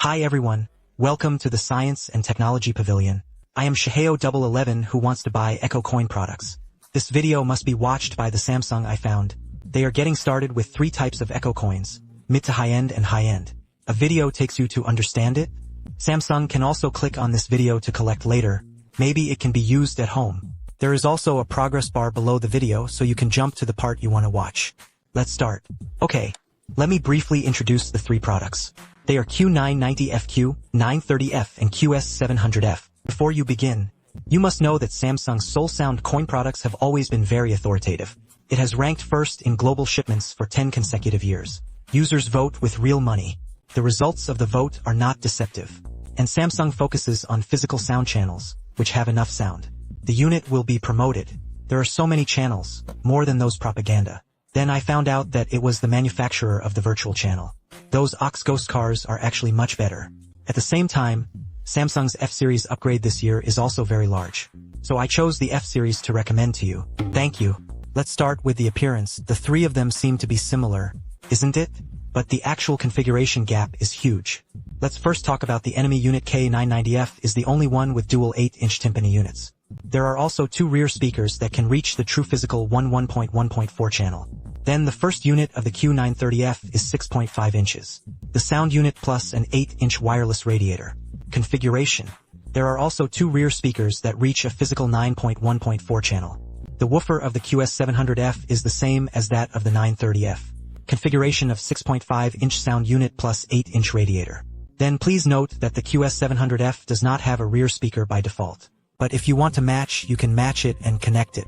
Hi everyone, welcome to the Science and Technology Pavilion. I am Shaheo11 who wants to buy Echo Coin products. This video must be watched by the Samsung I found. They are getting started with 3 types of Echo Coins, mid to high-end and high-end. A video takes you to understand it. Samsung can also click on this video to collect later. Maybe it can be used at home. There is also a progress bar below the video so you can jump to the part you want to watch. Let's start. Okay, let me briefly introduce the 3 products. They are Q990F, Q930F, and QS700F. Before you begin, you must know that Samsung's Soul Sound coin products have always been very authoritative. It has ranked first in global shipments for 10 consecutive years. Users vote with real money. The results of the vote are not deceptive. And Samsung focuses on physical sound channels, which have enough sound. The unit will be promoted. There are so many channels, more than those propaganda. Then I found out that it was the manufacturer of the virtual channel. Those Ox Ghost cars are actually much better. At the same time, Samsung's F-Series upgrade this year is also very large. So I chose the F-Series to recommend to you. Thank you. Let's start with the appearance. The 3 of them seem to be similar, isn't it? But the actual configuration gap is huge. Let's first talk about the enemy unit. K990F is the only one with dual 8-inch timpani units. There are also 2 rear speakers that can reach the true physical 1.1.4 channel. Then the first unit of the Q930F is 6.5 inches. The sound unit plus an 8-inch wireless radiator. Configuration. There are also 2 rear speakers that reach a physical 9.1.4 channel. The woofer of the QS700F is the same as that of the 930F. Configuration of 6.5-inch sound unit plus 8-inch radiator. Then please note that the QS700F does not have a rear speaker by default. But if you want to match, you can match it and connect it.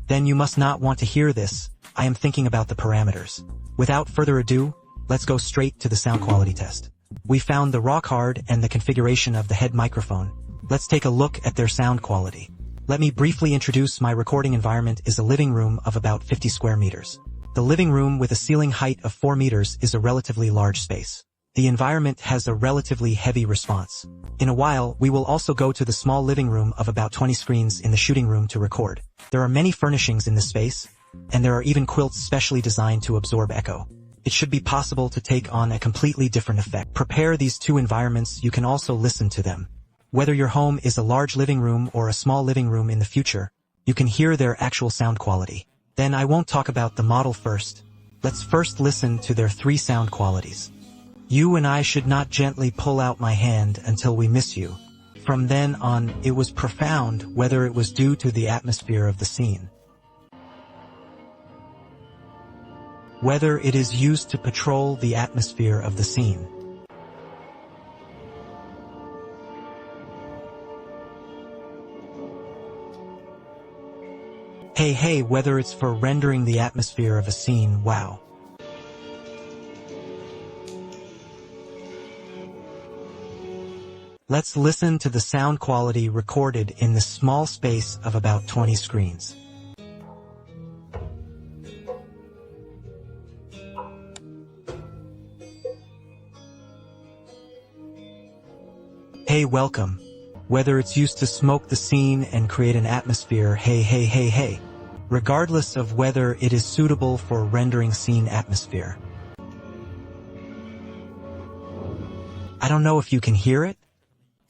Then you must not want to hear this. I am thinking about the parameters. Without further ado, let's go straight to the sound quality test. We found the raw card and the configuration of the head microphone. Let's take a look at their sound quality. Let me briefly introduce my recording environment is a living room of about 50 square meters. The living room with a ceiling height of 4 meters is a relatively large space. The environment has a relatively heavy response. In a while, we will also go to the small living room of about 20 screens in the shooting room to record. There are many furnishings in this space, and there are even quilts specially designed to absorb echo. It should be possible to take on a completely different effect. Prepare these 2 environments, you can also listen to them. Whether your home is a large living room or a small living room in the future, you can hear their actual sound quality. Then I won't talk about the model first. Let's first listen to their 3 sound qualities. You and I should not gently pull out my hand until we miss you. From then on, it was profound, whether it was due to the atmosphere of the scene, whether it is used to patrol the atmosphere of the scene. Hey, whether it's for rendering the atmosphere of a scene, wow. Let's listen to the sound quality recorded in this small space of about 20 screens. Hey, welcome. Whether it's used to smoke the scene and create an atmosphere, hey. Regardless of whether it is suitable for rendering scene atmosphere. I don't know if you can hear it.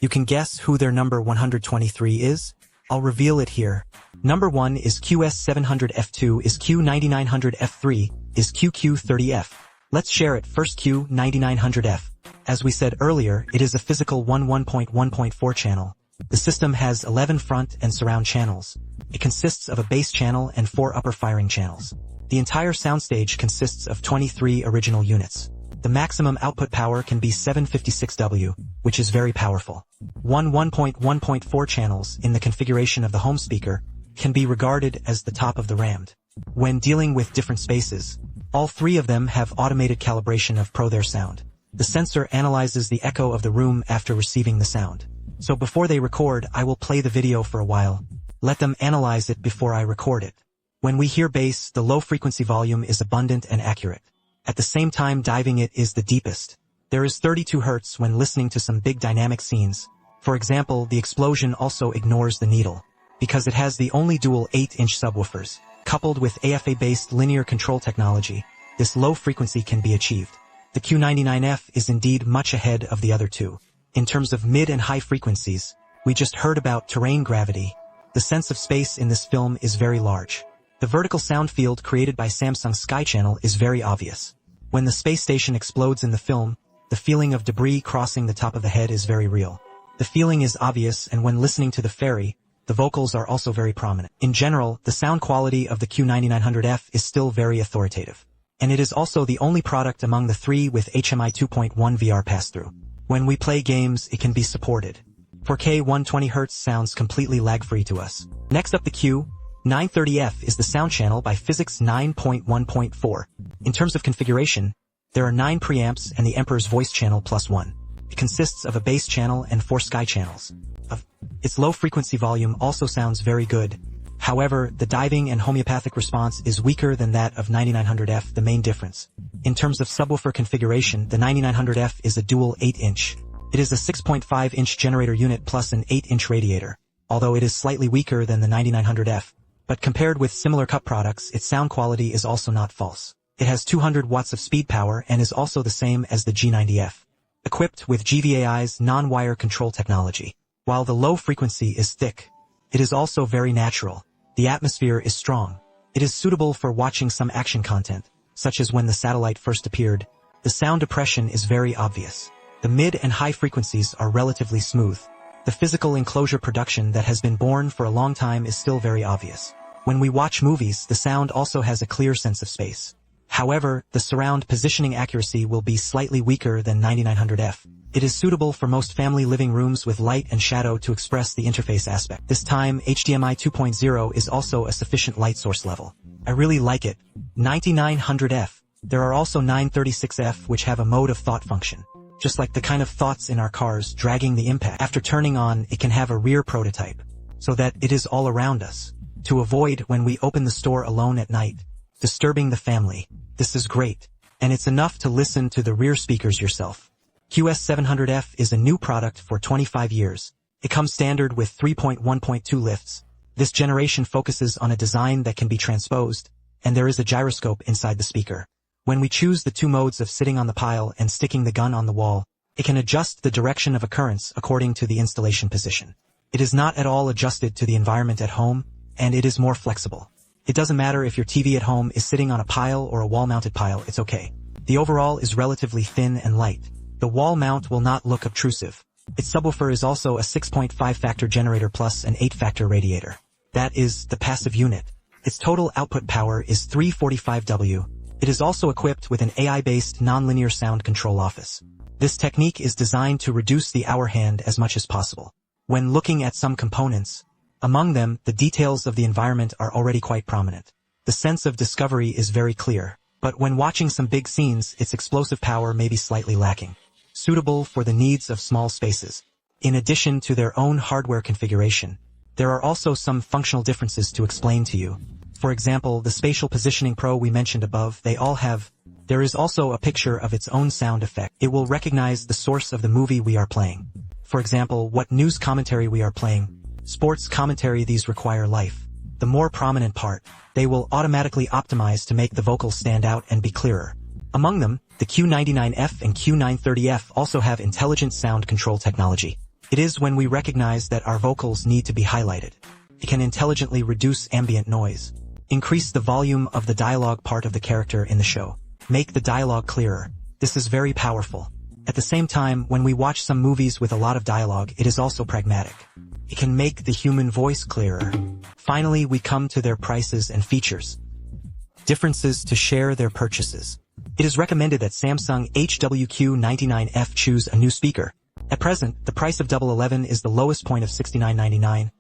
You can guess who their number 123 is? I'll reveal it here. Number 1 is QS700F, 2 is Q9900F, 3 is QQ30F. Let's share it. First, Q9900F. As we said earlier, it is a physical 1.1.4 channel. The system has 11 front and surround channels. It consists of a bass channel and 4 upper firing channels. The entire soundstage consists of 23 original units. The maximum output power can be 756W, which is very powerful. 1.1.4 channels in the configuration of the home speaker can be regarded as the top of the rammed. When dealing with different spaces, all 3 of them have automated calibration of their sound. The sensor analyzes the echo of the room after receiving the sound. So before they record, I will play the video for a while. Let them analyze it before I record it. When we hear bass, the low frequency volume is abundant and accurate. At the same time, diving it is the deepest. There is 32 Hz when listening to some big dynamic scenes. For example, the explosion also ignores the needle, because it has the only dual 8-inch subwoofers. Coupled with AFA-based linear control technology, this low frequency can be achieved. The Q99F is indeed much ahead of the other two. In terms of mid and high frequencies, we just heard about terrain gravity. The sense of space in this film is very large. The vertical sound field created by Samsung Sky Channel is very obvious. When the space station explodes in the film, the feeling of debris crossing the top of the head is very real. The feeling is obvious, and when listening to the ferry, the vocals are also very prominent. In general, the sound quality of the Q9900F is still very authoritative. And it is also the only product among the three with HMI 2.1 VR pass-through. When we play games, it can be supported. 4K 120Hz sounds completely lag-free to us. Next up, the Q930F is the sound channel by Physics 9.1.4. In terms of configuration, there are 9 preamps and the Emperor's voice channel plus 1. It consists of a bass channel and 4 sky channels. Its low-frequency volume also sounds very good. However, the diving and homeopathic response is weaker than that of 9900F, the main difference. In terms of subwoofer configuration, the 9900F is a dual 8-inch. It is a 6.5-inch generator unit plus an 8-inch radiator, although it is slightly weaker than the 9900F. But compared with similar cup products, its sound quality is also not false. It has 200 watts of speed power and is also the same as the G90F. Equipped with GVAI's non-wire control technology. While the low frequency is thick, it is also very natural. The atmosphere is strong. It is suitable for watching some action content, such as when the satellite first appeared. The sound depression is very obvious. The mid and high frequencies are relatively smooth. The physical enclosure production that has been born for a long time is still very obvious. When we watch movies, the sound also has a clear sense of space. However, the surround positioning accuracy will be slightly weaker than 9900F. It is suitable for most family living rooms with light and shadow to express the interface aspect. This time, HDMI 2.0 is also a sufficient light source level. I really like it. 9900F. There are also 936F which have a mode of thought function. Just like the kind of thoughts in our cars dragging the impact. After turning on, it can have a rear prototype, so that it is all around us. To avoid when we open the store alone at night, disturbing the family. This is great. And it's enough to listen to the rear speakers yourself. QS900F is a new product for 25 years. It comes standard with 3.1.2 lifts. This generation focuses on a design that can be transposed, and there is a gyroscope inside the speaker. When we choose the two modes of sitting on the pile and sticking the gun on the wall, it can adjust the direction of occurrence according to the installation position. It is not at all adjusted to the environment at home, and it is more flexible. It doesn't matter if your TV at home is sitting on a pile or a wall-mounted pile, it's okay. The overall is relatively thin and light. The wall mount will not look obtrusive. Its subwoofer is also a 6.5-factor generator plus an 8-factor radiator. That is the passive unit. Its total output power is 345W. It is also equipped with an AI-based nonlinear sound control office. This technique is designed to reduce the hour hand as much as possible. When looking at some components, among them, the details of the environment are already quite prominent. The sense of discovery is very clear, but when watching some big scenes, its explosive power may be slightly lacking. Suitable for the needs of small spaces. In addition to their own hardware configuration, there are also some functional differences to explain to you. For example, the Spatial Positioning Pro we mentioned above, they all have. There is also a picture of its own sound effect. It will recognize the source of the movie we are playing. For example, what news commentary we are playing. Sports commentary, these require life. The more prominent part, they will automatically optimize to make the vocals stand out and be clearer. Among them, the Q99F and Q930F also have intelligent sound control technology. It is when we recognize that our vocals need to be highlighted. It can intelligently reduce ambient noise, increase the volume of the dialogue part of the character in the show, make the dialogue clearer. This is very powerful. At the same time, when we watch some movies with a lot of dialogue, it is also pragmatic. It can make the human voice clearer. Finally, we come to their prices and features. Differences to share their purchases. It is recommended that Samsung HWQ99F choose a new speaker. At present, the price of 11 is the lowest point of $69.99,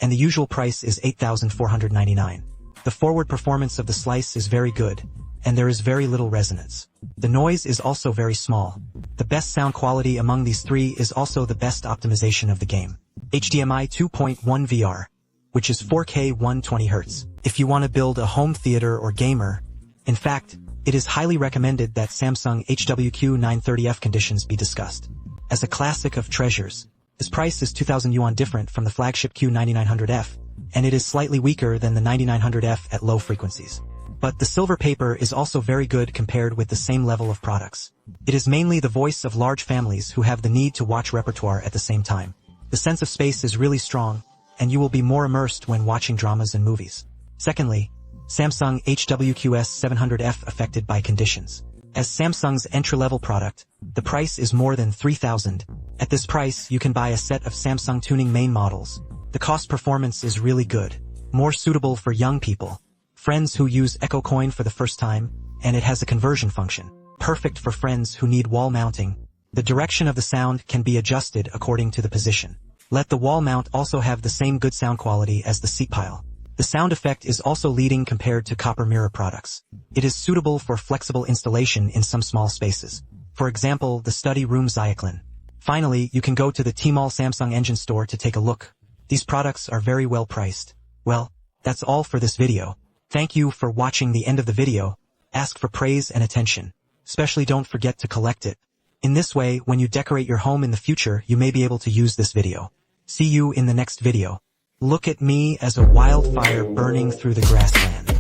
and the usual price is $8,499. The forward performance of the slice is very good, and there is very little resonance. The noise is also very small. The best sound quality among these three is also the best optimization of the game. HDMI 2.1 VR, which is 4K 120Hz. If you want to build a home theater or gamer, in fact, it is highly recommended that Samsung HWQ930F conditions be discussed. As a classic of treasures, its price is 2,000 yuan different from the flagship Q9900F, and it is slightly weaker than the 9900F at low frequencies. But the silver paper is also very good compared with the same level of products. It is mainly the voice of large families who have the need to watch repertoire at the same time. The sense of space is really strong, and you will be more immersed when watching dramas and movies. Secondly, Samsung HWQS90H affected by conditions. As Samsung's entry-level product, the price is more than 3,000. At this price, you can buy a set of Samsung tuning main models. The cost performance is really good, more suitable for young people, friends who use Echo Coin for the first time, and it has a conversion function, perfect for friends who need wall mounting. The direction of the sound can be adjusted according to the position. Let the wall mount also have the same good sound quality as the seat pile. The sound effect is also leading compared to copper mirror products. It is suitable for flexible installation in some small spaces. For example, the study room Zyklon. Finally, you can go to the Tmall Samsung Engine store to take a look. These products are very well priced. Well, that's all for this video. Thank you for watching the end of the video. Ask for praise and attention. Especially don't forget to collect it. In this way, when you decorate your home in the future, you may be able to use this video. See you in the next video. Look at me as a wildfire burning through the grassland.